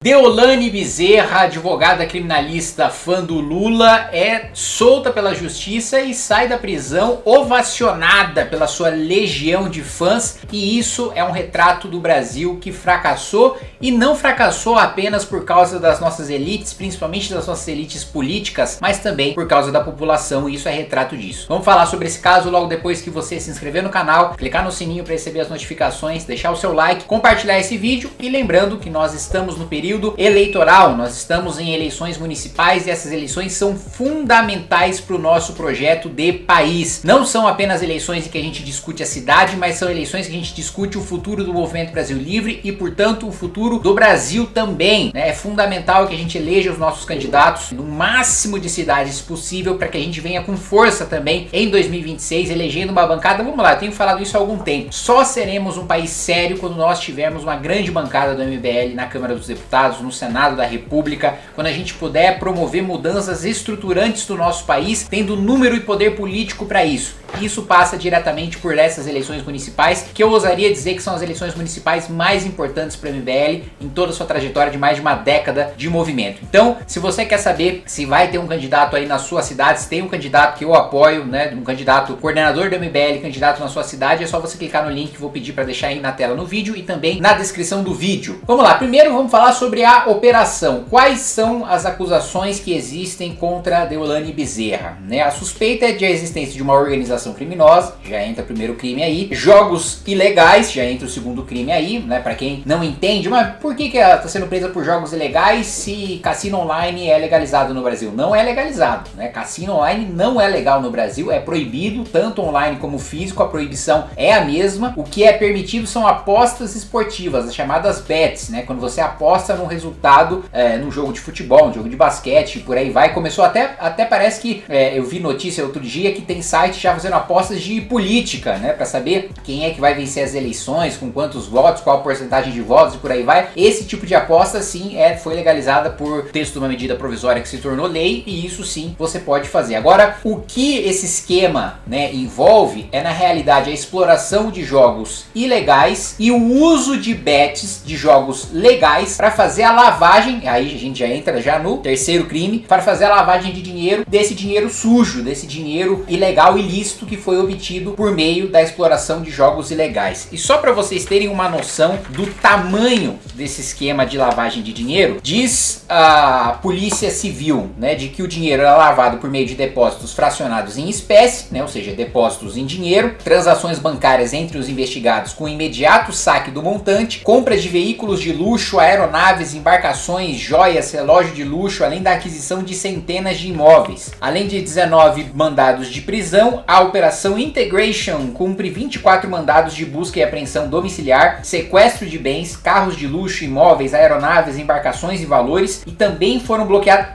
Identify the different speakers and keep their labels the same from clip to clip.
Speaker 1: Deolane Bezerra, advogada criminalista fã do Lula, é solta pela justiça e sai da prisão ovacionada pela sua legião de fãs, e isso é um retrato do Brasil que fracassou, e não fracassou apenas por causa das nossas elites, principalmente das nossas elites políticas, mas também por causa da população, e isso é retrato disso. Vamos falar sobre esse caso logo depois que você se inscrever no canal, clicar no sininho para receber as notificações, deixar o seu like, compartilhar esse vídeo, e lembrando que nós estamos no período eleitoral, nós estamos em eleições municipais e essas eleições são fundamentais para o nosso projeto de país. Não são apenas eleições em que a gente discute a cidade, mas são eleições que a gente discute o futuro do Movimento Brasil Livre e, portanto, o futuro do Brasil também, né? É fundamental que a gente eleja os nossos candidatos no máximo de cidades possível para que a gente venha com força também em 2026, elegendo uma bancada. Vamos lá, eu tenho falado isso há algum tempo. Só seremos um país sério quando nós tivermos uma grande bancada do MBL na Câmara dos Deputados, no Senado da República, quando a gente puder promover mudanças estruturantes do nosso país, tendo número e poder político para isso. Isso passa diretamente por essas eleições municipais, que eu ousaria dizer que são as eleições municipais mais importantes para o MBL em toda a sua trajetória de mais de uma década de movimento. Então, se você quer saber se vai ter um candidato aí na sua cidade, se tem um candidato que eu apoio, né, um candidato coordenador do MBL, candidato na sua cidade, é só você clicar no link que vou pedir para deixar aí na tela no vídeo e também na descrição do vídeo. Vamos lá, primeiro vamos falar sobre a operação. Quais são as acusações que existem contra a Deolane Bezerra, né? A suspeita é de a existência de uma organização criminosa, já entra o primeiro crime aí. Jogos ilegais, já entra o segundo crime aí, né? Pra quem não entende, mas por que ela tá sendo presa por jogos ilegais se cassino online é legalizado no Brasil? Não é legalizado, né? Cassino online não é legal no Brasil, é proibido, tanto online como físico, a proibição é a mesma. O que é permitido são apostas esportivas, as chamadas bets, né? Quando você aposta num resultado num jogo de futebol, num jogo de basquete, por aí vai. Começou até parece que eu vi notícia outro dia que tem site já fazendo apostas de política, né, para saber quem é que vai vencer as eleições, com quantos votos, qual a porcentagem de votos e por aí vai. Esse tipo de aposta sim foi legalizada por texto de uma medida provisória que se tornou lei, e isso sim você pode fazer. Agora, o que esse esquema, né, envolve é na realidade a exploração de jogos ilegais e o uso de bets de jogos legais para fazer a lavagem, aí a gente já entra já no terceiro crime, para fazer a lavagem de dinheiro, desse dinheiro sujo, desse dinheiro ilegal, ilícito, que foi obtido por meio da exploração de jogos ilegais. E só para vocês terem uma noção do tamanho desse esquema de lavagem de dinheiro, diz a Polícia Civil, né, de que o dinheiro era lavado por meio de depósitos fracionados em espécie, né, ou seja, depósitos em dinheiro, transações bancárias entre os investigados com imediato saque do montante, compra de veículos de luxo, aeronaves, embarcações, joias, relógio de luxo, além da aquisição de centenas de imóveis. Além de 19 mandados de prisão, a Operação Integration cumpre 24 mandados de busca e apreensão domiciliar, sequestro de bens, carros de luxo, imóveis, aeronaves, embarcações e valores, e também foram bloqueados,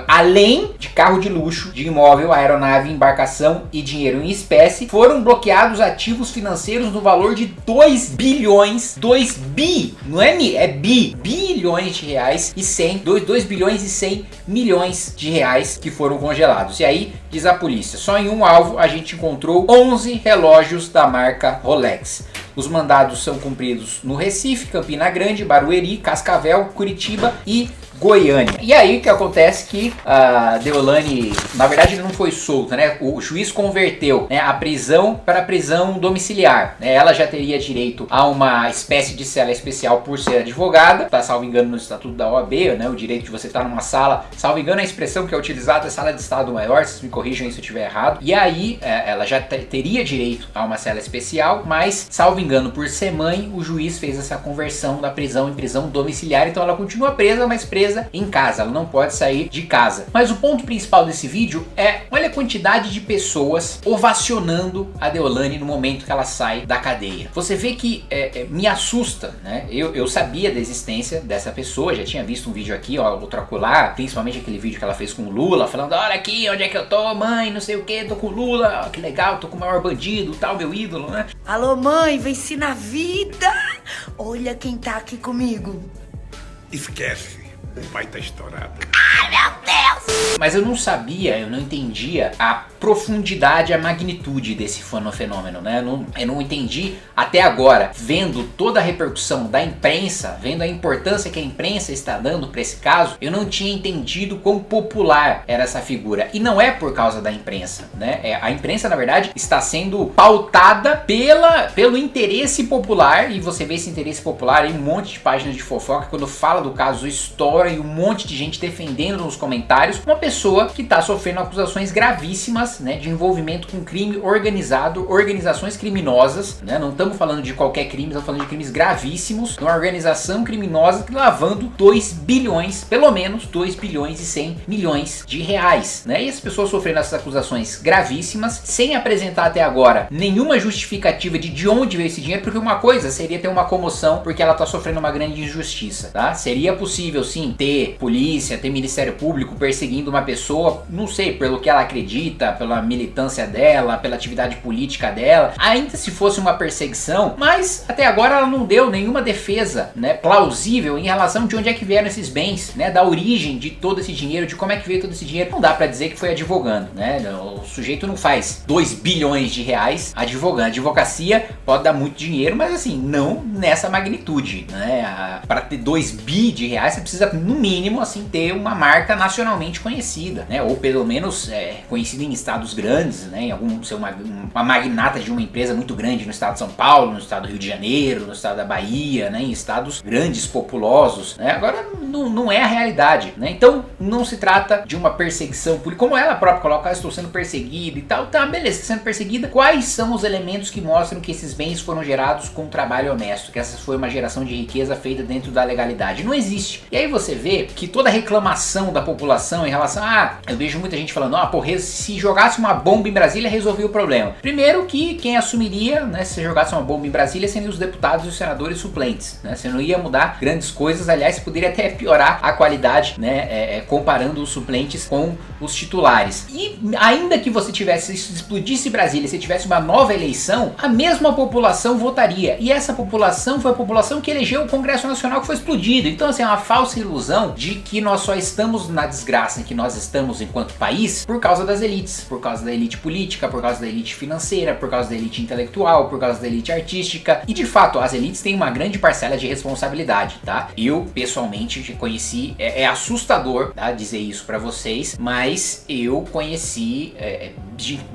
Speaker 1: além de carro de luxo, de imóvel, aeronave, embarcação e dinheiro em espécie, foram bloqueados ativos financeiros no valor de 2 bilhões, bilhões de reais e 2 bilhões e 100 milhões de reais que foram congelados. E aí, diz a polícia, só em um alvo a gente encontrou 11 relógios da marca Rolex. Os mandados são cumpridos no Recife, Campina Grande, Barueri, Cascavel, Curitiba e Goiânia. E aí o que acontece que a Deolane, na verdade, não foi solta, né? O juiz converteu, né, a prisão para prisão domiciliar, né? Ela já teria direito a uma espécie de cela especial por ser advogada, tá, salvo engano, no estatuto da OAB, né? O direito de você estar numa sala, salvo engano, a expressão que é utilizada é sala de estado maior, vocês me corrijam aí se eu estiver errado. E aí ela já teria direito a uma cela especial, mas, salvo engano, por ser mãe, o juiz fez essa conversão da prisão em prisão domiciliar, então ela continua presa, mas presa em casa, ela não pode sair de casa. Mas o ponto principal desse vídeo é, olha a quantidade de pessoas ovacionando a Deolane no momento que ela sai da cadeia. Você vê que me assusta, né? Eu sabia da existência dessa pessoa, já tinha visto um vídeo aqui, ó, outro acolá, principalmente aquele vídeo que ela fez com o Lula, falando, olha aqui, onde é que eu tô, mãe, não sei o que, tô com o Lula, ó, que legal, tô com o maior bandido, tal, meu ídolo, né?
Speaker 2: Alô, mãe, venci na vida! Olha quem tá aqui comigo.
Speaker 3: Esquece. O pai tá estourado.
Speaker 2: Ai, meu Deus!
Speaker 1: Mas eu não sabia, eu não entendia a profundidade, a magnitude desse fenômeno, né? Eu não entendi até agora, vendo toda a repercussão da imprensa, vendo a importância que a imprensa está dando para esse caso, eu não tinha entendido quão popular era essa figura. E não é por causa da imprensa, né? A imprensa, na verdade, está sendo pautada pelo interesse popular, e você vê esse interesse popular em um monte de páginas de fofoca, quando fala do caso estoura e um monte de gente defendendo nos comentários uma pessoa que está sofrendo acusações gravíssimas, né, de envolvimento com crime organizado, organizações criminosas, né? Não estamos falando de qualquer crime, estamos falando de crimes gravíssimos, uma organização criminosa lavando 2 bilhões, pelo menos 2 bilhões e 100 milhões de reais, né? E as pessoas sofrendo essas acusações gravíssimas, sem apresentar até agora nenhuma justificativa de onde veio esse dinheiro, porque uma coisa seria ter uma comoção porque ela está sofrendo uma grande injustiça, tá? Seria possível sim ter polícia, ter Ministério Público perseguindo uma pessoa, não sei, pelo que ela acredita, pela militância dela, pela atividade política dela, ainda se fosse uma perseguição, mas até agora ela não deu nenhuma defesa, né, plausível em relação de onde é que vieram esses bens, né, da origem de todo esse dinheiro, de como é que veio todo esse dinheiro. Não dá pra dizer que foi advogando, né? O sujeito não faz 2 bilhões de reais advogando. A advocacia pode dar muito dinheiro, mas assim, não nessa magnitude, né? Para ter 2 bi de reais, você precisa no mínimo assim ter uma marca nacionalmente conhecida, né? Ou pelo menos conhecida em estados grandes, né? Em algum ser uma magnata de uma empresa muito grande no estado de São Paulo, no estado do Rio de Janeiro, no estado da Bahia, né? Em estados grandes, populosos, né? Agora não é a realidade, né? Então não se trata de uma perseguição política, como ela própria coloca, estou sendo perseguida e tal, tá, beleza, está sendo perseguida. Quais são os elementos que mostram que esses bens foram gerados com trabalho honesto, que essa foi uma geração de riqueza feita dentro da legalidade? Não existe. E aí você vê que toda reclamação da população em relação eu vejo muita gente falando, se jogasse uma bomba em Brasília resolvia o problema. Primeiro que quem assumiria, né, se você jogasse uma bomba em Brasília seriam os deputados e os senadores suplentes, né? Você não ia mudar grandes coisas, aliás, poderia até piorar a qualidade, né, comparando os suplentes com os titulares. E ainda que você tivesse, se explodisse Brasília, se tivesse uma nova eleição, a mesma população votaria. E essa população foi a população que elegeu o Congresso Nacional que foi explodido. Então, assim, é uma falsa ilusão de que nós só estamos na desgraça em que nós estamos enquanto país por causa das elites, por causa da elite política, por causa da elite financeira, por causa da elite intelectual, por causa da elite artística. E de fato, as elites têm uma grande parcela de responsabilidade, tá? Eu, pessoalmente, conheci, é assustador, tá, dizer isso pra vocês, mas eu conheci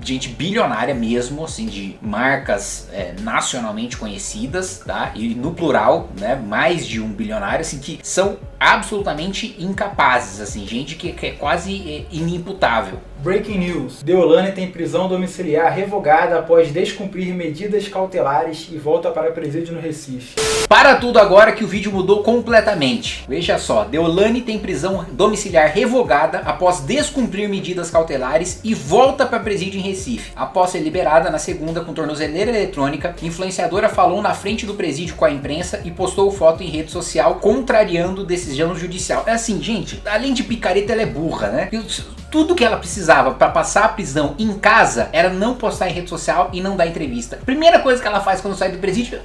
Speaker 1: gente bilionária mesmo, assim, de marcas nacionalmente conhecidas, tá? E no plural, né, mais de um bilionário, assim, que são absolutamente incapazes, assim, gente que é quase inimputável.
Speaker 4: Breaking news. Deolane tem prisão domiciliar revogada após descumprir medidas cautelares e volta para presídio no Recife.
Speaker 1: Para tudo agora que o vídeo mudou completamente. Veja só, Deolane tem prisão domiciliar revogada após descumprir medidas cautelares e volta para presídio em Recife. Após ser liberada na segunda com tornozeleira eletrônica, influenciadora falou na frente do presídio com a imprensa e postou foto em rede social contrariando decisão judicial. É assim, gente, além de picareta, ela é burra, né? Tudo que ela precisava para passar a prisão em casa era não postar em rede social e não dar entrevista. Primeira coisa que ela faz quando sai do presídio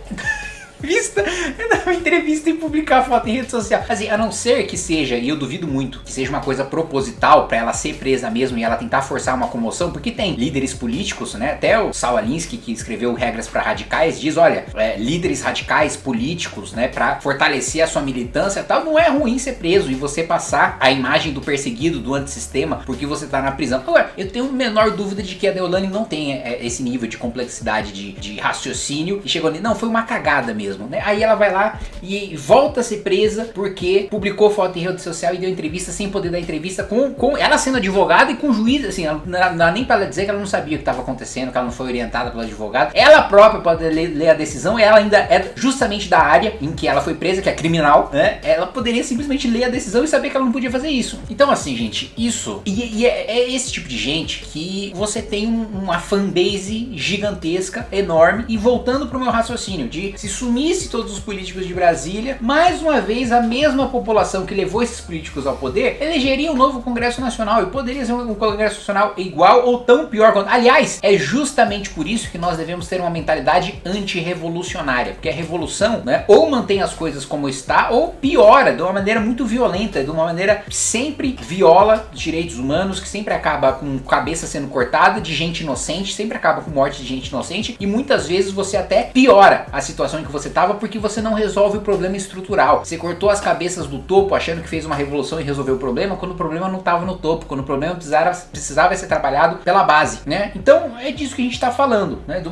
Speaker 1: dar uma entrevista e publicar a foto em rede social. Assim, a não ser que seja, e eu duvido muito, que seja uma coisa proposital pra ela ser presa mesmo e ela tentar forçar uma comoção, porque tem líderes políticos, né? Até o Saul Alinsky, que escreveu Regras para Radicais, diz, olha, líderes radicais políticos, né, pra fortalecer a sua militância e tal, não é ruim ser preso e você passar a imagem do perseguido, do antissistema, porque você tá na prisão. Agora, eu tenho a menor dúvida de que a Deolane não tem esse nível de complexidade de raciocínio e chegou ali, não, foi uma cagada mesmo. Né? Aí ela vai lá e volta a ser presa porque publicou foto em rede social e deu entrevista sem poder dar entrevista com ela sendo advogada e com o juiz, assim, não dá nem pra ela dizer que ela não sabia o que estava acontecendo, que ela não foi orientada pelo advogado. Ela própria pode ler a decisão, ela ainda é justamente da área em que ela foi presa, que é criminal, né? Ela poderia simplesmente ler a decisão e saber que ela não podia fazer isso. Então, assim, gente, isso e é esse tipo de gente que você tem uma fanbase gigantesca, enorme. E voltando pro meu raciocínio de se sumir punisse todos os políticos de Brasília, mais uma vez a mesma população que levou esses políticos ao poder elegeria um novo Congresso Nacional e poderia ser um Congresso Nacional igual ou tão pior quanto. Aliás, é justamente por isso que nós devemos ter uma mentalidade antirrevolucionária, porque a revolução, né, ou mantém as coisas como está ou piora de uma maneira muito violenta, de uma maneira que sempre viola os direitos humanos, que sempre acaba com cabeça sendo cortada de gente inocente, sempre acaba com morte de gente inocente e muitas vezes você até piora a situação em que você estava porque você não resolve o problema estrutural. Você cortou as cabeças do topo achando que fez uma revolução e resolveu o problema, quando o problema não estava no topo, quando o problema precisava ser trabalhado pela base, né? Então é disso que a gente está falando, né?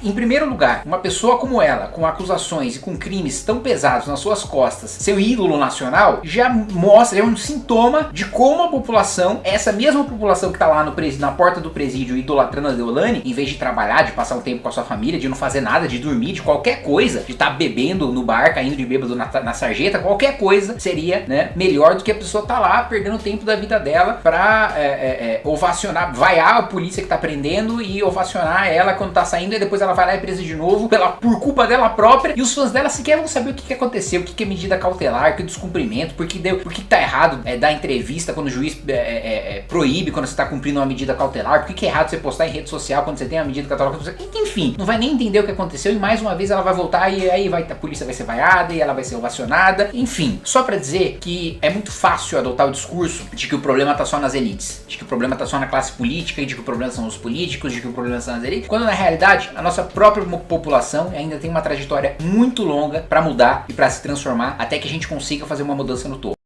Speaker 1: Em primeiro lugar, uma pessoa como ela, com acusações e com crimes tão pesados nas suas costas, seu ídolo nacional, já mostra, é um sintoma de como a população, essa mesma população que está lá na porta do presídio idolatrando a Deolane, em vez de trabalhar, de passar um tempo com a sua família, de não fazer nada, de dormir, de qualquer coisa, de estar bebendo no bar, caindo de bêbado na sarjeta, qualquer coisa seria, né, melhor do que a pessoa tá lá perdendo o tempo da vida dela pra ovacionar, vaiar a polícia que tá prendendo e ovacionar ela quando tá saindo e depois ela vai lá e é presa de novo por culpa dela própria, e os fãs dela sequer vão saber o que aconteceu, o que é medida cautelar, o que é descumprimento, por que tá errado dar entrevista quando o juiz proíbe quando você tá cumprindo uma medida cautelar, por que é errado você postar em rede social quando você tem uma medida cautelar, enfim, não vai nem entender o que aconteceu e mais uma vez ela vai voltar e aí a polícia vai ser vaiada e ela vai ser ovacionada, enfim, só pra dizer que é muito fácil adotar o discurso de que o problema tá só nas elites, de que o problema tá só na classe política e de que o problema são os políticos, de que o problema são as elites, quando na realidade a nossa própria população ainda tem uma trajetória muito longa para mudar e para se transformar até que a gente consiga fazer uma mudança no topo.